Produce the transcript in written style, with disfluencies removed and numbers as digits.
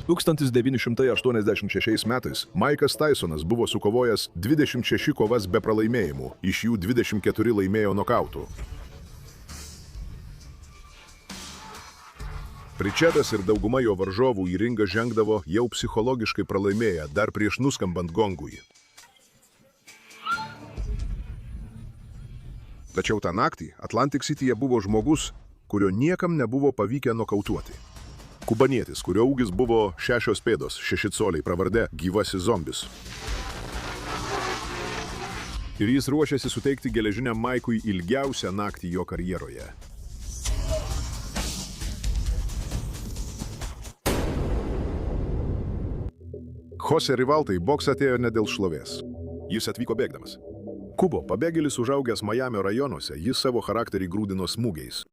1986 metais Maikas Tysonas buvo sukovojęs 26 kovas be pralaimėjimų, iš jų 24 laimėjo nokautų. Pritchedas ir dauguma jo varžovų į ringą žengdavo jau psichologiškai pralaimėję dar prieš nuskambant gongui. Tačiau tą naktį Atlantic Cityje buvo žmogus, kurio niekam nebuvo pavykę nokautuoti. Kubanietis, kurio ūgis buvo 6 pėdos, 6 coliai, pravarde Gyvasis zombis. Ir jis ruošiasi suteikti geležiniam Maikui ilgiausią naktį jo karjeroje. Jose Rivalta į boksą atėjo ne dėl šlovės. Jis atvyko bėgdamas. Kubo, pabėgėlis užaugęs Majamio rajonuose, jis savo charakterį grūdino smūgiais.